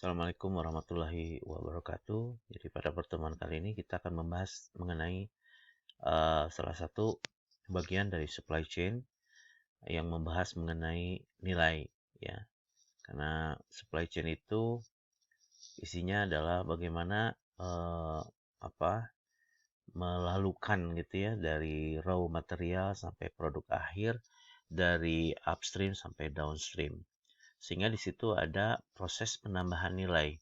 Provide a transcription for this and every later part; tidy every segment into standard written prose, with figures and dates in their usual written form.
Assalamualaikum warahmatullahi wabarakatuh. Jadi pada pertemuan kali ini kita akan membahas mengenai salah satu bagian dari supply chain yang membahas mengenai nilai, ya. Karena supply chain itu isinya adalah bagaimana apa melalukan gitu ya dari raw material sampai produk akhir, dari upstream sampai downstream. Sehingga di situ ada proses penambahan nilai.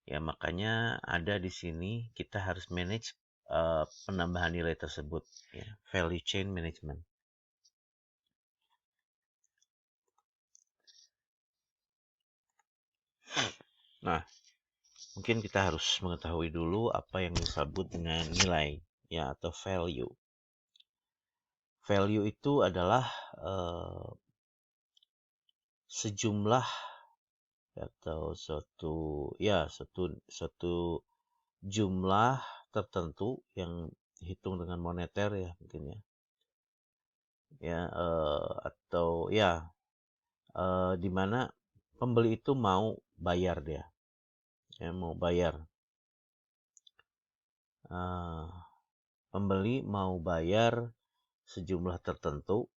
Ya, makanya ada di sini kita harus manage penambahan nilai tersebut, ya, value chain management. Nah, mungkin kita harus mengetahui dulu apa yang disebut dengan nilai, ya, atau value. Value itu adalah sejumlah atau suatu jumlah tertentu yang dihitung dengan moneter, ya, mungkin ya. Ya, atau ya, di mana pembeli itu mau bayar dia, ya, mau bayar. Pembeli mau bayar sejumlah tertentu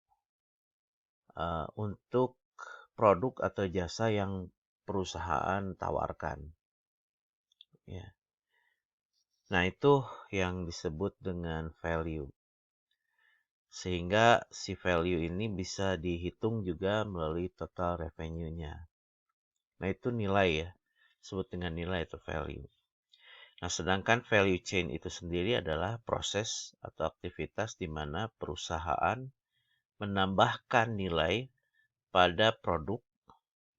untuk produk atau jasa yang perusahaan tawarkan. Ya. Nah, itu yang disebut dengan value. Sehingga si value ini bisa dihitung juga melalui total revenue-nya. Nah, itu nilai ya. Disebut dengan nilai atau value. Nah, sedangkan value chain itu sendiri adalah proses atau aktivitas di mana perusahaan menambahkan nilai pada produk,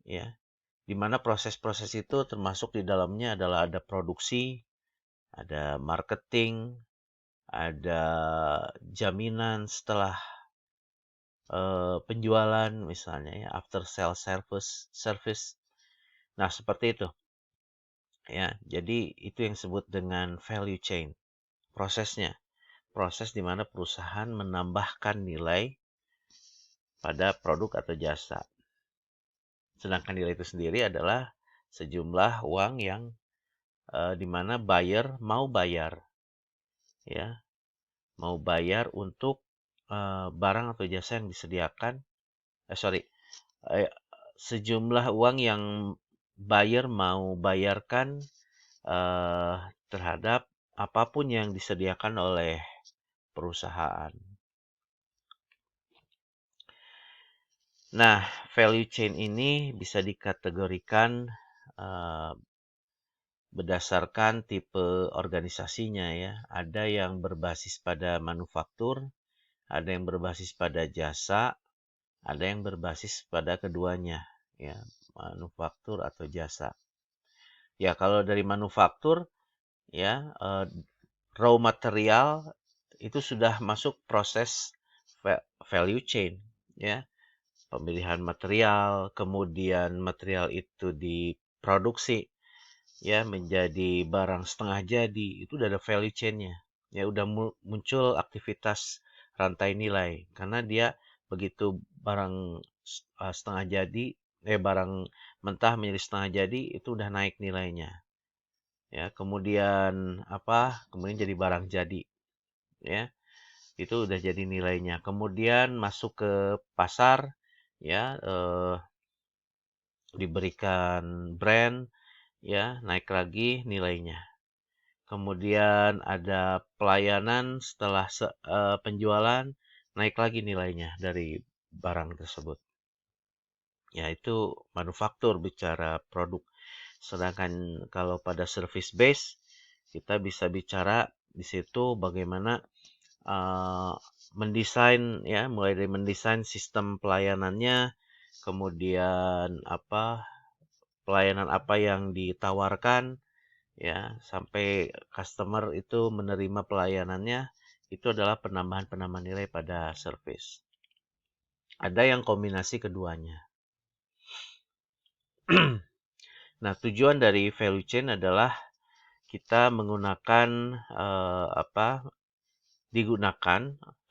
ya. Di mana proses-proses itu termasuk di dalamnya adalah ada produksi, ada marketing, ada jaminan setelah penjualan misalnya ya, after sale service. Nah, seperti itu. Ya, jadi itu yang disebut dengan value chain. Prosesnya. Proses di mana perusahaan menambahkan nilai pada produk atau jasa. Sedangkan nilai itu sendiri adalah sejumlah uang yang di mana buyer mau bayar, ya, mau bayar untuk barang atau jasa yang disediakan. Sejumlah uang yang buyer mau bayarkan terhadap apapun yang disediakan oleh perusahaan. Nah, value chain ini bisa dikategorikan berdasarkan tipe organisasinya ya. Ada yang berbasis pada manufaktur, ada yang berbasis pada jasa, ada yang berbasis pada keduanya ya, manufaktur atau jasa. Ya, kalau dari manufaktur ya, raw material itu sudah masuk proses value chain ya. Pemilihan material, kemudian material itu diproduksi ya menjadi barang setengah jadi, itu udah ada value chain-nya. Ya udah muncul aktivitas rantai nilai karena dia begitu barang setengah jadi, barang mentah menjadi setengah jadi itu udah naik nilainya. Ya, kemudian Kemudian jadi barang jadi. Ya. Itu udah jadi nilainya. Kemudian masuk ke pasar ya, diberikan brand ya, naik lagi nilainya. Kemudian ada pelayanan setelah penjualan, naik lagi nilainya dari barang tersebut. Ya, itu manufaktur bicara produk. Sedangkan kalau pada service base, kita bisa bicara di situ bagaimana mendesain ya, mulai dari mendesain sistem pelayanannya, kemudian pelayanan apa yang ditawarkan, ya, sampai customer itu menerima pelayanannya, itu adalah penambahan nilai pada service. Ada yang kombinasi keduanya. Nah, tujuan dari value chain adalah kita menggunakan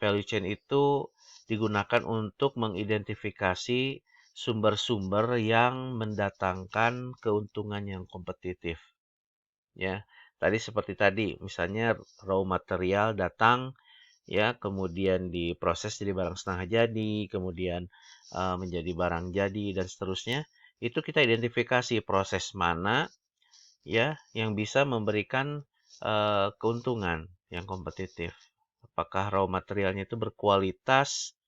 value chain itu digunakan untuk mengidentifikasi sumber-sumber yang mendatangkan keuntungan yang kompetitif. Ya, seperti tadi, misalnya raw material datang, ya, kemudian diproses jadi barang setengah jadi, kemudian menjadi barang jadi dan seterusnya. Itu kita identifikasi proses mana, ya, yang bisa memberikan keuntungan yang kompetitif. Apakah raw materialnya itu berkualitas,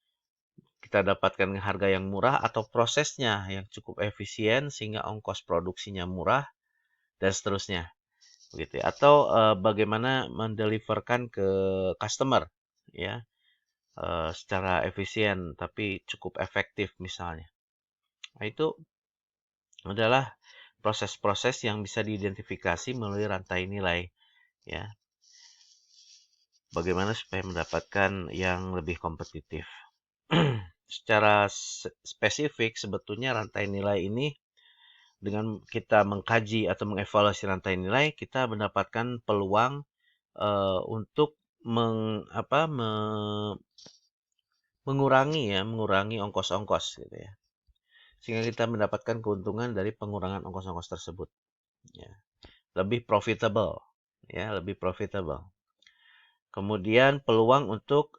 kita dapatkan harga yang murah, atau prosesnya yang cukup efisien sehingga ongkos produksinya murah dan seterusnya, begitu ya. Atau bagaimana mendeliverkan ke customer, ya, secara efisien tapi cukup efektif misalnya. Nah, itu adalah proses-proses yang bisa diidentifikasi melalui rantai nilai, ya. Bagaimana supaya mendapatkan yang lebih kompetitif. Secara spesifik sebetulnya rantai nilai ini, dengan kita mengkaji atau mengevaluasi rantai nilai, kita mendapatkan peluang untuk mengurangi ongkos-ongkos gitu ya. Sehingga kita mendapatkan keuntungan dari pengurangan ongkos-ongkos tersebut, ya. Lebih profitable, ya, lebih profitable. Kemudian peluang untuk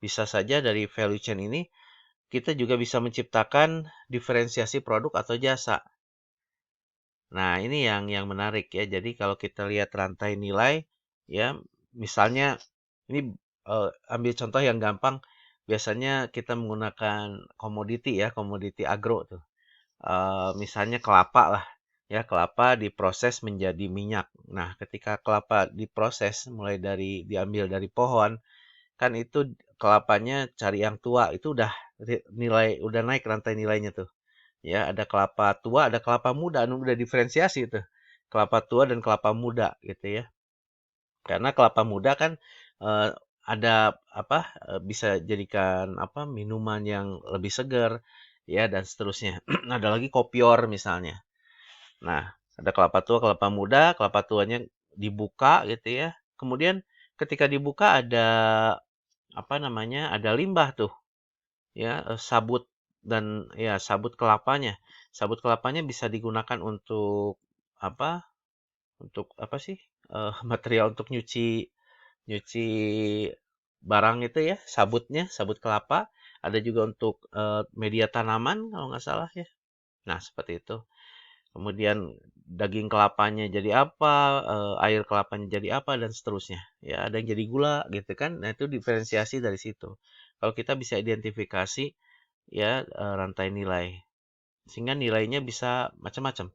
bisa saja dari value chain ini kita juga bisa menciptakan diferensiasi produk atau jasa. Nah, ini yang menarik ya. Jadi kalau kita lihat rantai nilai, ya, misalnya ini ambil contoh yang gampang. Biasanya kita menggunakan komoditi ya, komoditi agro tuh. Misalnya kelapa lah, ya, kelapa diproses menjadi minyak. Nah, ketika kelapa diproses mulai dari diambil dari pohon, kan itu kelapanya cari yang tua, itu udah naik rantai nilainya tuh. Ya, ada kelapa tua, ada kelapa muda, udah diferensiasi itu. Kelapa tua dan kelapa muda gitu ya. Karena kelapa muda kan eh, ada bisa jadikan minuman yang lebih segar, ya, dan seterusnya. Ada lagi kopior misalnya. Nah, ada kelapa tua, kelapa muda, kelapa tuanya dibuka gitu ya. Kemudian ketika dibuka ada ada limbah tuh, ya, sabut dan ya sabut kelapanya. Sabut kelapanya bisa digunakan untuk apa? Untuk apa sih? Material untuk nyuci nyuci barang itu ya, sabutnya, sabut kelapa. Ada juga untuk media tanaman kalau nggak salah ya. Nah, seperti itu. Kemudian daging kelapanya jadi apa, air kelapanya jadi apa, dan seterusnya. Ya, ada yang jadi gula gitu kan. Nah, itu diferensiasi dari situ. Kalau kita bisa identifikasi, ya, rantai nilai, sehingga nilainya bisa macam-macam.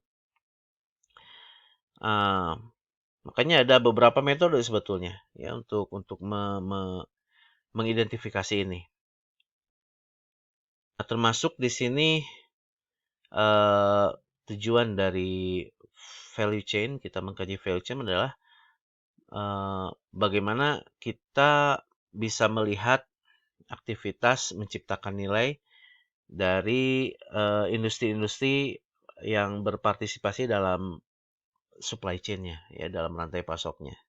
Makanya ada beberapa metode sebetulnya ya untuk mengidentifikasi ini. Nah, termasuk di sini tujuan dari value chain, kita mengkaji value chain adalah bagaimana kita bisa melihat aktivitas menciptakan nilai dari industri-industri yang berpartisipasi dalam supply chain-nya, ya, dalam rantai pasoknya.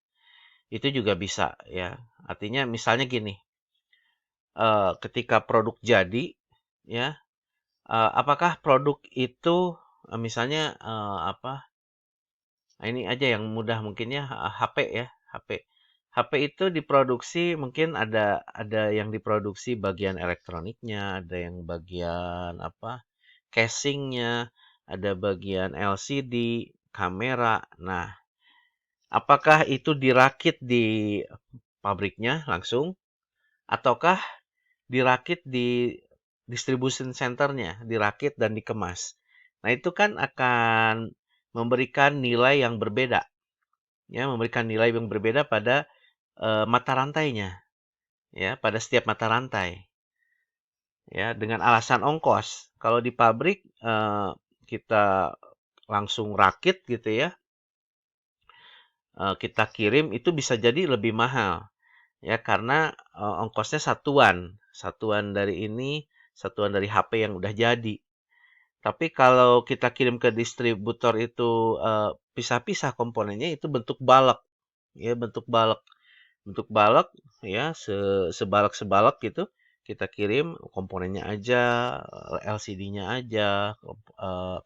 Itu juga bisa, ya. Artinya misalnya gini, ketika produk jadi, ya, apakah produk itu misalnya ini aja yang mudah mungkin ya, HP ya, HP. HP itu diproduksi mungkin ada yang diproduksi bagian elektroniknya, ada yang bagian casingnya, ada bagian LCD, kamera. Nah, apakah itu dirakit di pabriknya langsung, ataukah dirakit di distribution centernya, dirakit dan dikemas? Nah, itu kan akan memberikan nilai yang berbeda, ya, memberikan nilai yang berbeda pada mata rantainya, ya, pada setiap mata rantai, ya, dengan alasan ongkos. Kalau di pabrik kita langsung rakit gitu ya, kita kirim itu bisa jadi lebih mahal, ya, karena ongkosnya satuan dari ini, satuan dari HP yang udah jadi. Tapi kalau kita kirim ke distributor itu pisah-pisah komponennya, itu bentuk balok, ya, bentuk balok, ya, sebalak-sebalak gitu. kita kirim komponennya aja, LCD-nya aja,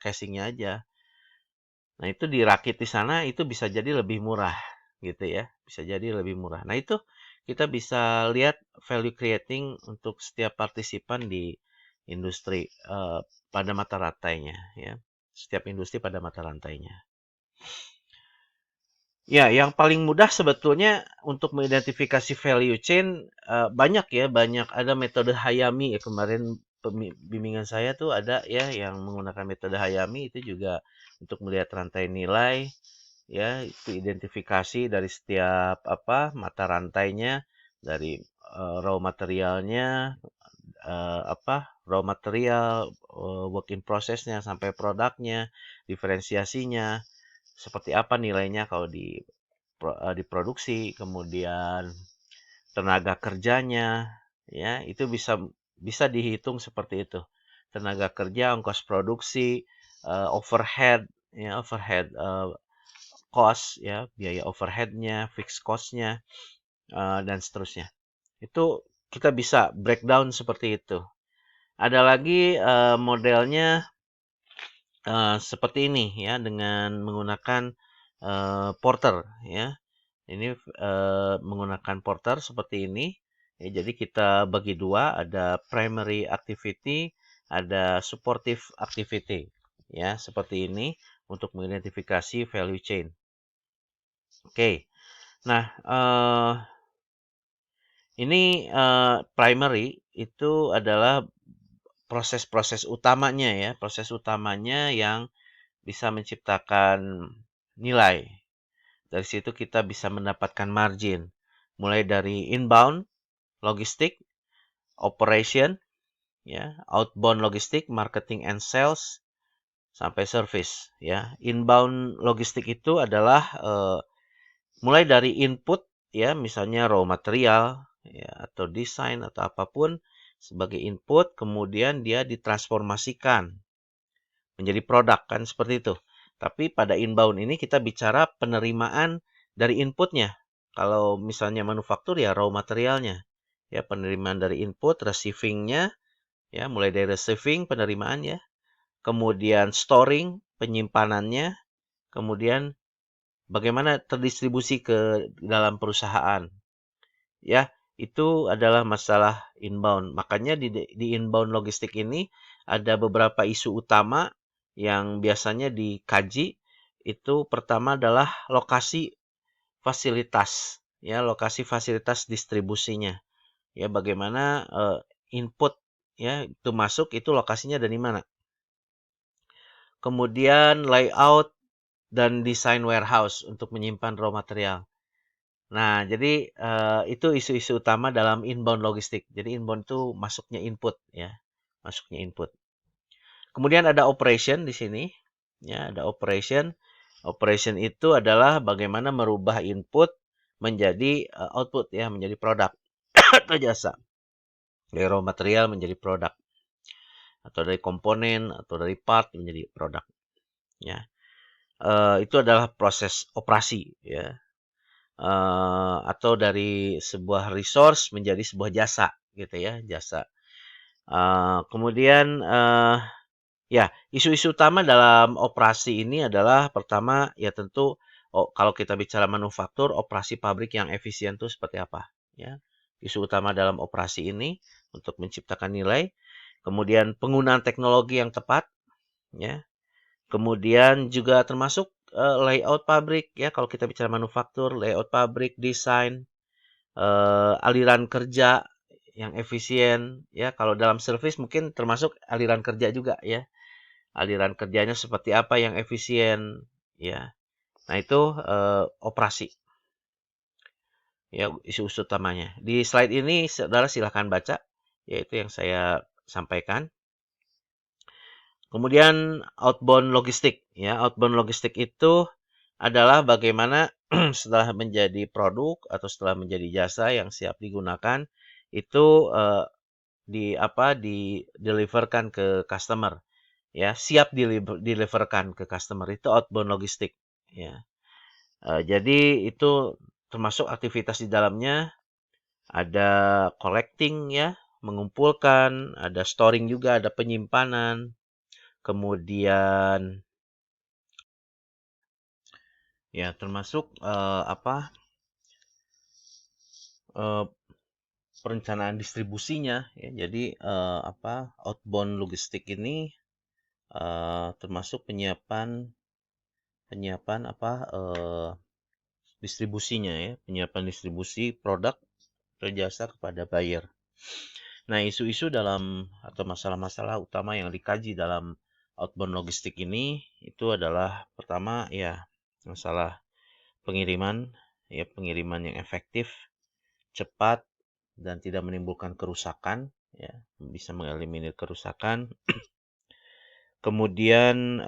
casingnya aja. Nah, itu dirakit di sana itu bisa jadi lebih murah gitu ya. Bisa jadi lebih murah. Nah, itu kita bisa lihat value creating untuk setiap partisipan di industri pada mata rantainya ya. Setiap industri pada mata rantainya. Ya, yang paling mudah sebetulnya untuk mengidentifikasi value chain banyak ya, banyak ada metode Hayami ya kemarin bimbingan saya tuh ada ya yang menggunakan metode Hayami itu juga untuk melihat rantai nilai ya, itu identifikasi dari setiap mata rantainya dari raw materialnya raw material work in process-nya sampai produknya, diferensiasinya seperti apa nilainya kalau diproduksi, kemudian tenaga kerjanya, ya itu bisa dihitung seperti itu. Tenaga kerja, ongkos produksi, overhead, ya overhead cost, ya biaya overheadnya, fixed cost-nya, dan seterusnya. Itu kita bisa breakdown seperti itu. Ada lagi modelnya seperti ini ya dengan menggunakan porter ya. Ini menggunakan porter seperti ini. Ya, jadi kita bagi dua, ada primary activity, ada supportive activity. Ya, seperti ini untuk mengidentifikasi value chain. Oke. Nah, ini primary itu adalah proses-proses utamanya ya, proses utamanya yang bisa menciptakan nilai. Dari situ kita bisa mendapatkan margin. Mulai dari inbound, logistik, operation, ya, outbound logistik, marketing and sales, sampai service. Ya, inbound logistik itu adalah mulai dari input, ya, misalnya raw material, ya, atau desain atau apapun sebagai input, kemudian dia ditransformasikan menjadi produk kan seperti itu. Tapi pada inbound ini kita bicara penerimaan dari inputnya. Kalau misalnya manufaktur ya raw materialnya. Ya penerimaan dari input, receiving-nya ya mulai dari receiving penerimaan ya. Kemudian storing penyimpanannya, kemudian bagaimana terdistribusi ke dalam perusahaan. Ya, itu adalah masalah inbound. Makanya di inbound logistik ini ada beberapa isu utama yang biasanya dikaji. Itu pertama adalah lokasi fasilitas, ya, lokasi fasilitas distribusinya. Ya, bagaimana input ya itu masuk itu lokasinya dari mana. Kemudian layout dan desain warehouse untuk menyimpan raw material. Nah, jadi itu isu-isu utama dalam inbound logistik. Jadi inbound itu masuknya input ya, masuknya input. Kemudian ada operation di sini, ya ada operation. Operation itu adalah bagaimana merubah input menjadi output ya, menjadi produk atau jasa. Dari raw material menjadi produk atau dari komponen atau dari part menjadi produk. Ya, itu adalah proses operasi ya. Atau dari sebuah resource menjadi sebuah jasa gitu ya, jasa. Kemudian ya isu-isu utama dalam operasi ini adalah pertama ya tentu kalau kita bicara manufaktur, operasi pabrik yang efisien itu seperti apa ya. Isu utama dalam operasi ini untuk menciptakan nilai, kemudian penggunaan teknologi yang tepat ya. Kemudian juga termasuk layout pabrik ya, kalau kita bicara manufaktur, layout pabrik, desain, aliran kerja yang efisien ya. Kalau dalam service mungkin termasuk aliran kerja juga ya. Aliran kerjanya seperti apa yang efisien ya. Nah, itu operasi. Ya, isu-isu utamanya. Di slide ini Saudara silakan baca yaitu yang saya sampaikan. Kemudian outbound logistik ya. Outbound logistik itu adalah bagaimana setelah menjadi produk atau setelah menjadi jasa yang siap digunakan itu deliverkan ke customer ya, siap deliverkan ke customer itu outbound logistik ya. Jadi itu termasuk aktivitas di dalamnya ada collecting ya, mengumpulkan, ada storing juga, ada penyimpanan, kemudian ya termasuk eh, perencanaan distribusinya ya. Jadi outbound logistik ini termasuk penyiapan distribusinya ya, penyiapan distribusi produk atau jasa kepada buyer. Nah, isu-isu atau masalah-masalah utama yang dikaji dalam outbound logistik ini itu adalah pertama ya masalah pengiriman yang efektif, cepat dan tidak menimbulkan kerusakan ya, bisa mengeliminir kerusakan. Kemudian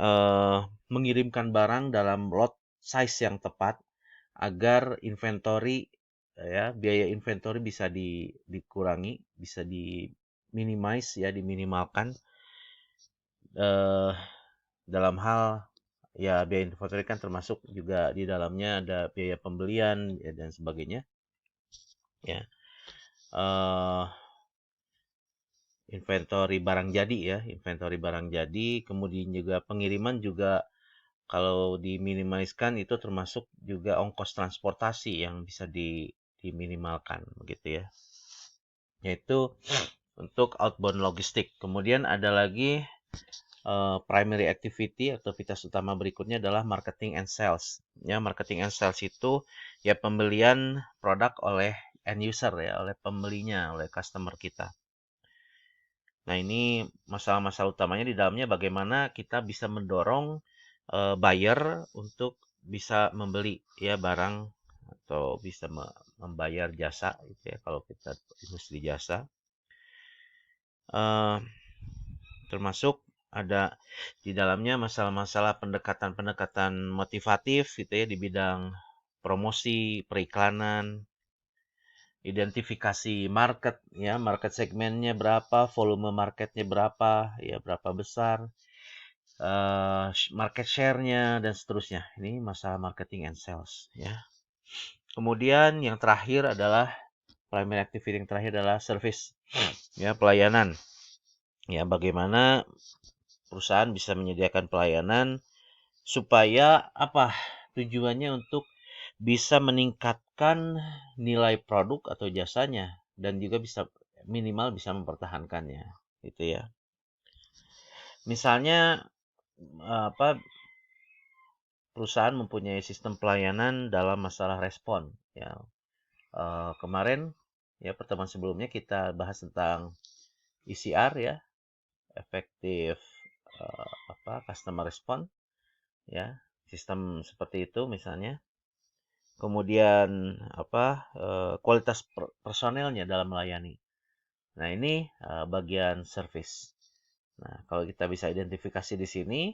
mengirimkan barang dalam lot size yang tepat agar biaya inventory bisa dikurangi, bisa diminimalkan dalam hal ya biaya inventory kan termasuk juga di dalamnya ada biaya pembelian ya, dan sebagainya ya. Inventory barang jadi, kemudian juga pengiriman juga kalau diminimaliskan itu termasuk juga ongkos transportasi yang bisa diminimalkan begitu ya. Yaitu untuk outbound logistik. Kemudian ada lagi primary activity, aktivitas utama berikutnya adalah marketing and sales. Ya, marketing and sales itu ya pembelian produk oleh end user ya, oleh pembelinya, oleh customer kita. Nah, ini masalah-masalah utamanya di dalamnya bagaimana kita bisa mendorong buyer untuk bisa membeli ya barang atau bisa membayar jasa gitu ya kalau kita industri jasa. Termasuk ada di dalamnya masalah-masalah pendekatan-pendekatan motivatif gitu ya di bidang promosi, periklanan, identifikasi market ya, market segmennya berapa, volume marketnya berapa ya, berapa besar, market share-nya dan seterusnya. Ini masalah marketing and sales ya. Kemudian yang terakhir adalah primary activity yang terakhir adalah service ya, pelayanan. Ya, bagaimana perusahaan bisa menyediakan pelayanan supaya tujuannya untuk bisa meningkatkan nilai produk atau jasanya dan juga bisa minimal bisa mempertahankannya gitu ya. Misalnya perusahaan mempunyai sistem pelayanan dalam masalah respon ya. Kemarin ya pertemuan sebelumnya kita bahas tentang ECR ya, efektif customer response ya, sistem seperti itu misalnya. Kemudian kualitas personelnya dalam melayani. Nah, ini bagian service. Nah, kalau kita bisa identifikasi di sini,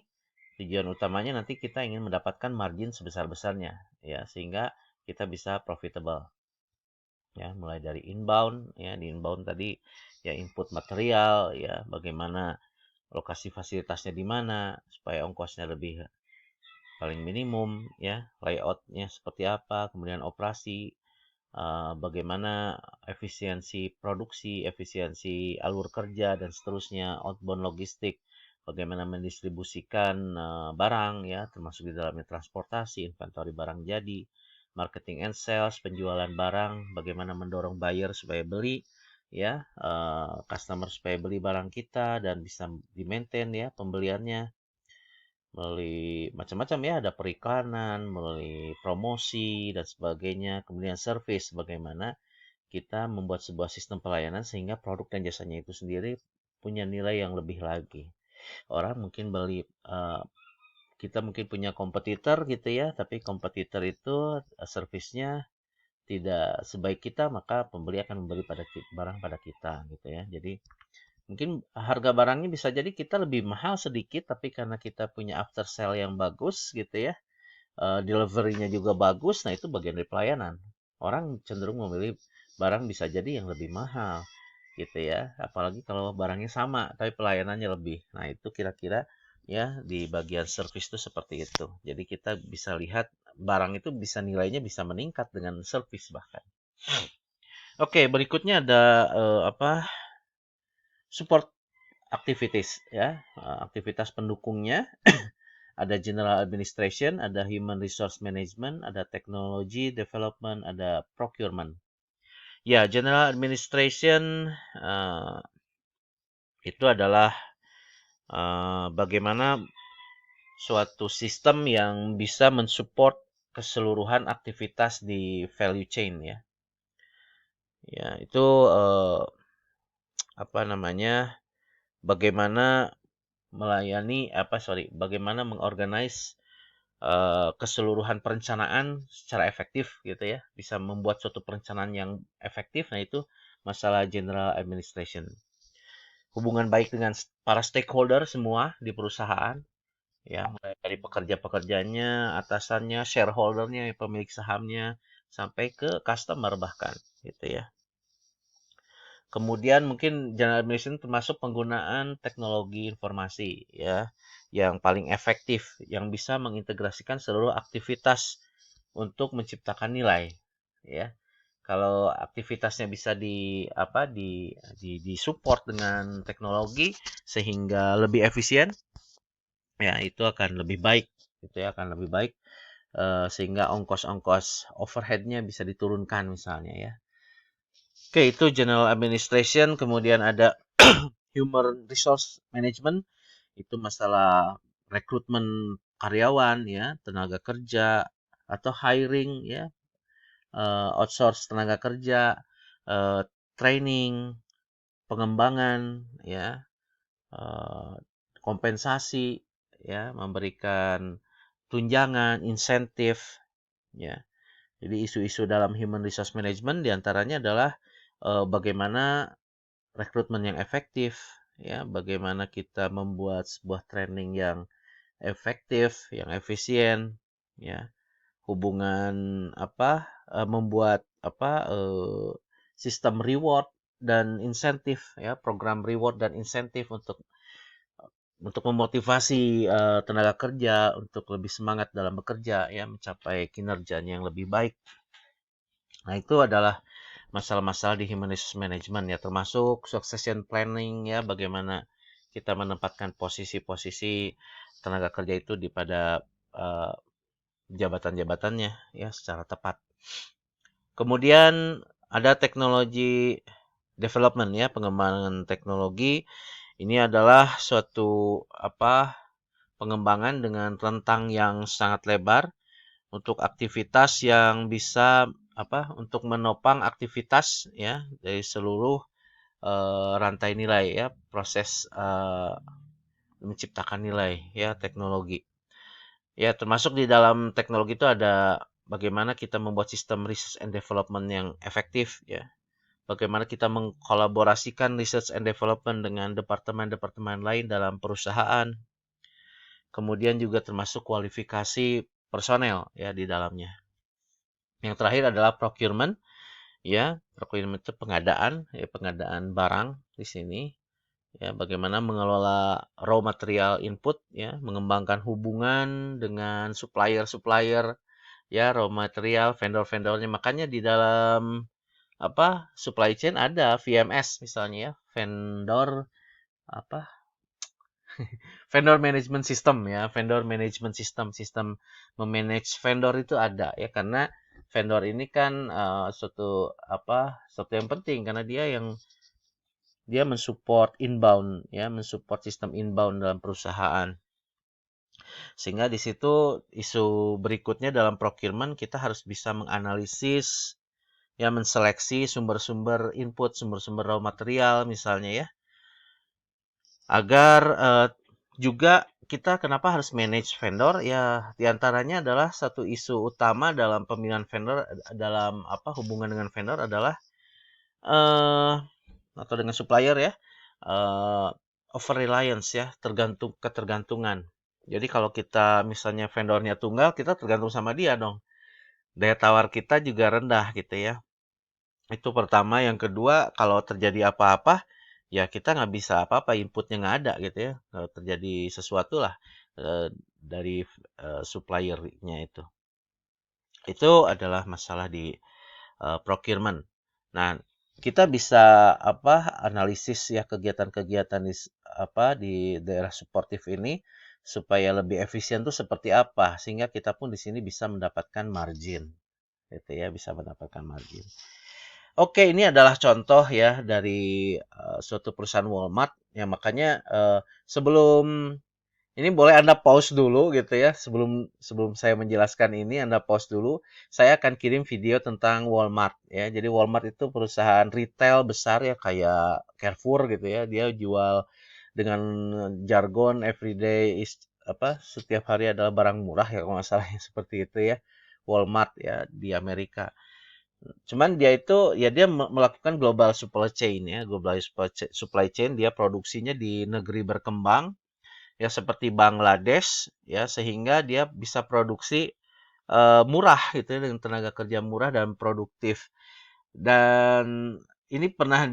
tujuan utamanya nanti kita ingin mendapatkan margin sebesar-besarnya ya, sehingga kita bisa profitable. Ya, mulai dari inbound ya, di inbound tadi ya input material ya, bagaimana lokasi fasilitasnya di mana supaya ongkosnya lebih paling minimum ya, layoutnya seperti apa, kemudian operasi, bagaimana efisiensi produksi, efisiensi alur kerja dan seterusnya, outbound logistik, bagaimana mendistribusikan barang ya, termasuk di dalamnya transportasi, inventory barang jadi, marketing and sales, penjualan barang, bagaimana mendorong buyer supaya beli ya, customer supaya beli barang kita dan bisa di-maintain ya pembeliannya melalui macam-macam ya, ada periklanan, melalui promosi dan sebagainya, kemudian service, bagaimana kita membuat sebuah sistem pelayanan sehingga produk dan jasanya itu sendiri punya nilai yang lebih lagi. Orang mungkin kita mungkin punya kompetitor gitu ya, tapi kompetitor itu servisnya tidak sebaik kita, maka pembeli akan membeli barang pada kita gitu ya. Jadi mungkin harga barangnya bisa jadi kita lebih mahal sedikit, tapi karena kita punya after sale yang bagus gitu ya, delivery-nya juga bagus, nah itu bagian dari pelayanan. Orang cenderung memilih barang bisa jadi yang lebih mahal gitu ya, apalagi kalau barangnya sama tapi pelayanannya lebih. Nah, itu kira-kira ya di bagian service itu seperti itu. Jadi kita bisa lihat barang itu bisa nilainya bisa meningkat dengan service bahkan. Oke, berikutnya ada support activities ya, aktivitas pendukungnya. Ada general administration, ada human resource management, ada technology development, ada procurement. Ya, general administration itu adalah bagaimana suatu sistem yang bisa mensupport keseluruhan aktivitas di value chain ya. Ya, itu bagaimana bagaimana mengorganize keseluruhan perencanaan secara efektif gitu ya, bisa membuat suatu perencanaan yang efektif. Nah, itu masalah general administration. Hubungan baik dengan para stakeholder semua di perusahaan, ya, mulai dari pekerja-pekerjanya, atasannya, shareholdernya, pemilik sahamnya, sampai ke customer bahkan, gitu ya. Kemudian mungkin general administration termasuk penggunaan teknologi informasi ya yang paling efektif yang bisa mengintegrasikan seluruh aktivitas untuk menciptakan nilai ya. Kalau aktivitasnya bisa di support dengan teknologi sehingga lebih efisien ya itu akan lebih baik sehingga ongkos-ongkos overhead-nya bisa diturunkan misalnya ya. Oke, itu general administration, kemudian ada human resource management, itu masalah rekrutmen karyawan ya, tenaga kerja atau hiring ya, outsource tenaga kerja, training, pengembangan ya, kompensasi ya, memberikan tunjangan, insentif ya. Jadi isu-isu dalam human resource management diantaranya adalah bagaimana rekrutmen yang efektif, ya, bagaimana kita membuat sebuah training yang efektif, yang efisien, ya, hubungan membuat sistem reward dan insentif, ya, program reward dan insentif untuk memotivasi tenaga kerja untuk lebih semangat dalam bekerja, ya, mencapai kinerjanya yang lebih baik. Nah, itu adalah masalah-masalah di human resource management ya, termasuk succession planning ya, bagaimana kita menempatkan posisi-posisi tenaga kerja itu pada jabatan-jabatannya ya secara tepat. Kemudian ada teknologi development ya, pengembangan teknologi. Ini adalah suatu pengembangan dengan rentang yang sangat lebar untuk aktivitas yang bisa untuk menopang aktivitas ya dari seluruh rantai nilai ya, proses menciptakan nilai ya teknologi. Ya, termasuk di dalam teknologi itu ada bagaimana kita membuat sistem research and development yang efektif ya. Bagaimana kita mengkolaborasikan research and development dengan departemen-departemen lain dalam perusahaan. Kemudian juga termasuk kualifikasi personel ya di dalamnya. Yang terakhir adalah procurement. Ya, procurement itu pengadaan barang di sini. Ya, bagaimana mengelola raw material input ya, mengembangkan hubungan dengan supplier-supplier ya, raw material, vendor-vendornya. Makanya di dalam supply chain ada VMS misalnya ya, vendor management system ya, vendor management sistem memanage vendor itu ada ya, karena vendor ini kan suatu yang penting karena dia mensupport inbound ya, mensupport sistem inbound dalam perusahaan. Sehingga di situ isu berikutnya dalam procurement kita harus bisa menganalisis ya, menseleksi sumber-sumber input, sumber-sumber raw material misalnya ya. Agar juga kita kenapa harus manage vendor ya, diantaranya adalah satu isu utama dalam pemilihan vendor dalam hubungan dengan vendor adalah atau dengan supplier ya, over reliance ya, ketergantungan. Jadi kalau kita misalnya vendornya tunggal, kita tergantung sama dia dong. Daya tawar kita juga rendah gitu ya. Itu pertama. Yang kedua, kalau terjadi apa-apa ya kita nggak bisa apa-apa, inputnya nggak ada gitu ya. Kalau terjadi sesuatu lah dari suppliernya itu. Itu adalah masalah di procurement. Nah, kita bisa analisis ya kegiatan-kegiatan di daerah suportif ini supaya lebih efisien tuh seperti apa, sehingga kita pun di sini bisa mendapatkan margin, gitu ya, bisa mendapatkan margin. Oke, ini adalah contoh ya dari suatu perusahaan Walmart. Ya makanya sebelum ini boleh Anda pause dulu gitu ya. Sebelum sebelum saya menjelaskan ini, Anda pause dulu. Saya akan kirim video tentang Walmart ya. Jadi Walmart itu perusahaan retail besar ya kayak Carrefour gitu ya. Dia jual dengan jargon everyday is setiap hari adalah barang murah ya kalau nggak salah seperti itu ya. Walmart ya di Amerika. Cuman dia itu ya dia melakukan global supply chain ya, global supply chain, dia produksinya di negeri berkembang ya seperti Bangladesh ya sehingga dia bisa produksi murah gitu ya dengan tenaga kerja murah dan produktif. Dan ini pernah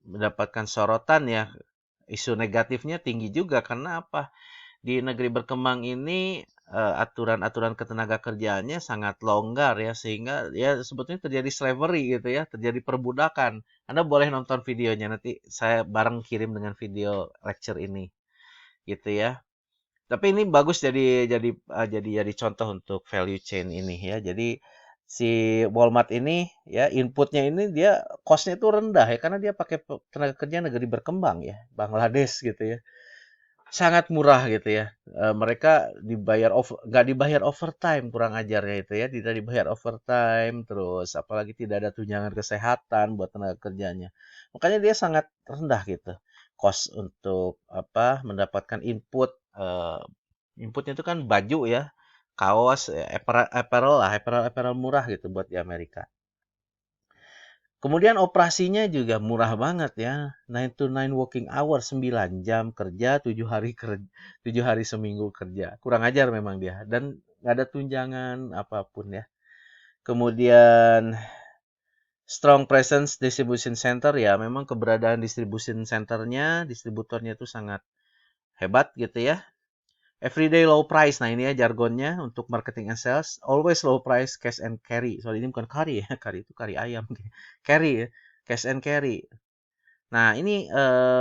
mendapatkan sorotan ya. Isu negatifnya tinggi juga karena apa? Di negeri berkembang ini aturan-aturan ketenaga kerjaannya sangat longgar ya sehingga ya sebetulnya terjadi slavery gitu ya, terjadi perbudakan. Anda boleh nonton videonya nanti saya bareng kirim dengan video lecture ini gitu ya. Tapi ini bagus jadi contoh untuk value chain ini ya. Jadi si Walmart ini ya inputnya ini dia cost-nya itu rendah ya karena dia pakai tenaga kerja negeri berkembang ya, Bangladesh gitu ya. Sangat murah gitu ya. Mereka nggak dibayar overtime, kurang ajarnya itu ya, tidak dibayar overtime, terus apalagi tidak ada tunjangan kesehatan buat tenaga kerjanya. Makanya dia sangat rendah gitu. Cost untuk mendapatkan inputnya itu kan baju ya, kaos, apparel murah gitu buat di Amerika. Kemudian operasinya juga murah banget ya. 9 to 9 working hour, 9 jam kerja, 7 hari seminggu kerja. Kurang ajar memang dia. Dan nggak ada tunjangan apapun ya. Kemudian strong presence distribution center ya. Memang keberadaan distribution centernya, distributornya itu sangat hebat gitu ya. Everyday low price. Nah ini ya jargonnya untuk marketing and sales. Always low price, cash and carry. Soal ini bukan curry ya. Curry itu curry ayam. Carry ya. Cash and carry. Nah, ini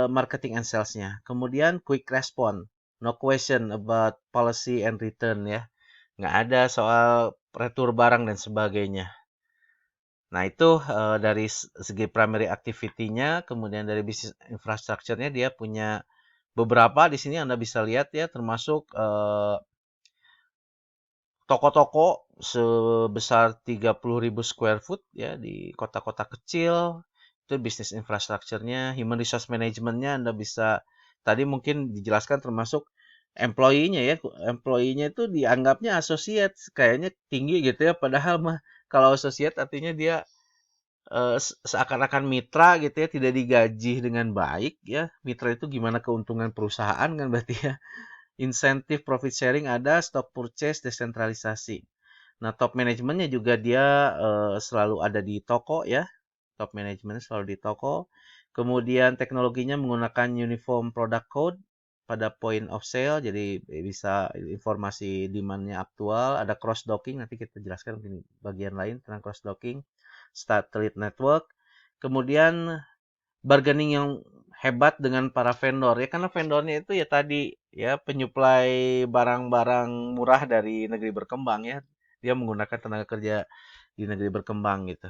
marketing and sales-nya. Kemudian quick response. No question about policy and return ya. Nggak ada soal retur barang dan sebagainya. Nah, itu dari segi primary activity-nya, kemudian dari bisnis infrastructure-nya dia punya beberapa di sini Anda bisa lihat ya, termasuk toko-toko sebesar 30.000 square foot ya di kota-kota kecil. Itu bisnis infrastructure-nya, human resource management-nya Anda bisa tadi mungkin dijelaskan termasuk employee-nya ya. Employee-nya itu dianggapnya associate, kayaknya tinggi gitu ya. Padahal mah kalau associate artinya dia seakan-akan mitra gitu ya, tidak digaji dengan baik ya. Mitra itu gimana keuntungan perusahaan kan berarti ya. Insentif profit sharing ada, stock purchase, desentralisasi. Nah, top manajemennya juga dia selalu ada di toko ya. Top manajemennya selalu di toko. Kemudian teknologinya menggunakan uniform product code pada point of sale, jadi bisa informasi demand-nya aktual. Ada cross docking, nanti kita jelaskan mungkin bagian lain tentang cross docking. Satellite network. Kemudian bargaining yang hebat dengan para vendor ya karena vendornya itu ya tadi ya penyuplai barang-barang murah dari negeri berkembang ya. Dia menggunakan tenaga kerja di negeri berkembang gitu.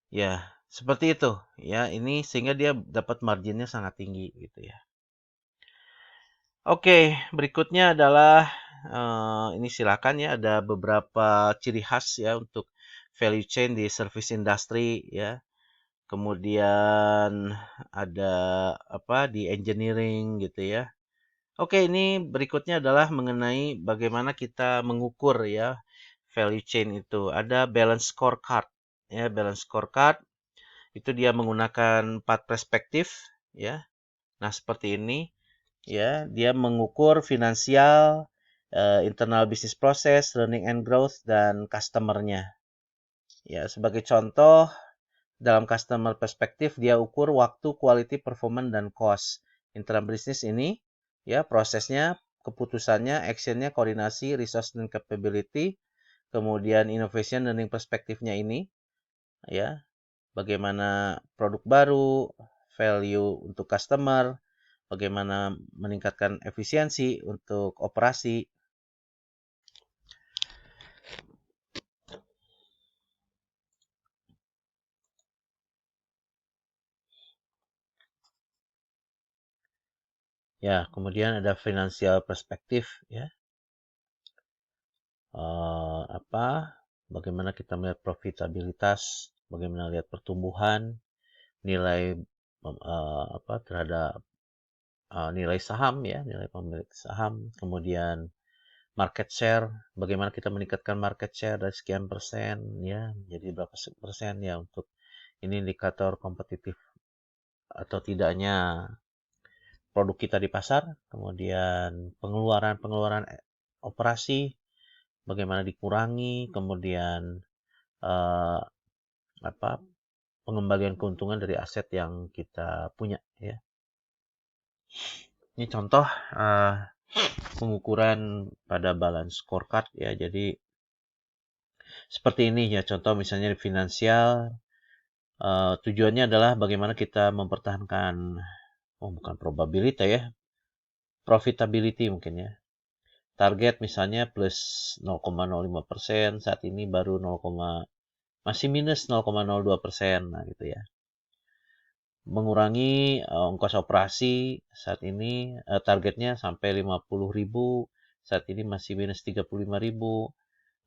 Ya, seperti itu. Ya, ini sehingga dia dapat marginnya sangat tinggi gitu ya. Oke, berikutnya adalah ini silakan ya ada beberapa ciri khas ya untuk value chain di service industry ya. Kemudian ada di engineering gitu ya. Oke, ini berikutnya adalah mengenai bagaimana kita mengukur ya value chain itu. Ada balance scorecard ya, balance scorecard itu dia menggunakan 4 perspektif ya. Nah, seperti ini ya, dia mengukur finansial, internal business process, learning and growth dan customer-nya. Ya, sebagai contoh dalam customer perspektif dia ukur waktu, quality, performance dan cost. Internal business ini ya prosesnya, keputusannya, actionnya, koordinasi, resource dan capability, kemudian innovation learning perspektifnya ini ya, bagaimana produk baru, value untuk customer, bagaimana meningkatkan efisiensi untuk operasi. Ya, kemudian ada financial perspektif, ya. Bagaimana kita melihat profitabilitas, bagaimana lihat pertumbuhan, nilai terhadap nilai saham, ya, nilai pemilik saham, kemudian market share, bagaimana kita meningkatkan market share dari sekian persen, ya, menjadi berapa persen, ya, untuk ini indikator kompetitif atau tidaknya produk kita di pasar, kemudian pengeluaran operasi, bagaimana dikurangi, kemudian eh, pengembalian keuntungan dari aset yang kita punya, ya. Ini contoh pengukuran pada balance scorecard, ya. Jadi seperti ini, ya, contoh misalnya di finansial, tujuannya adalah bagaimana kita mempertahankan, bukan probability, ya, profitability mungkin, ya. Target misalnya plus 0,05%, saat ini baru masih minus 0,02%, nah gitu, ya. Mengurangi ongkos operasi, saat ini targetnya sampai 50.000, saat ini masih minus 35.000.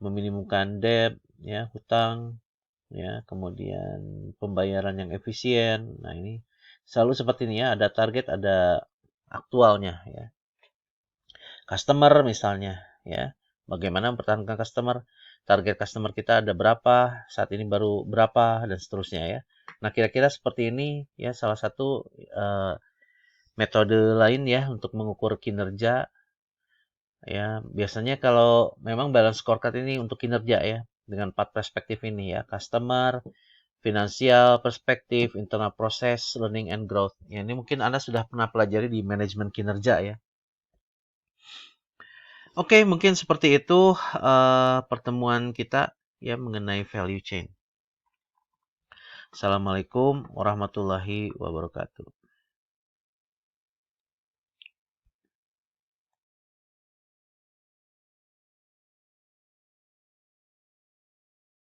Meminimumkan debt, ya, hutang, ya, kemudian pembayaran yang efisien. Nah, ini selalu seperti ini, ya, ada target, ada aktualnya, ya. Customer misalnya, ya, bagaimana mempertahankan customer, target customer kita ada berapa, saat ini baru berapa, dan seterusnya, ya. Nah, kira-kira seperti ini, ya, salah satu metode lain, ya, untuk mengukur kinerja, ya. Biasanya kalau memang balance scorecard ini untuk kinerja, ya, dengan 4 perspektif ini, ya, customer, finansial, perspektif, internal proses, learning and growth. Ya, ini mungkin Anda sudah pernah pelajari di manajemen kinerja, ya. Oke, mungkin seperti itu pertemuan kita, ya, mengenai value chain. Assalamualaikum warahmatullahi wabarakatuh.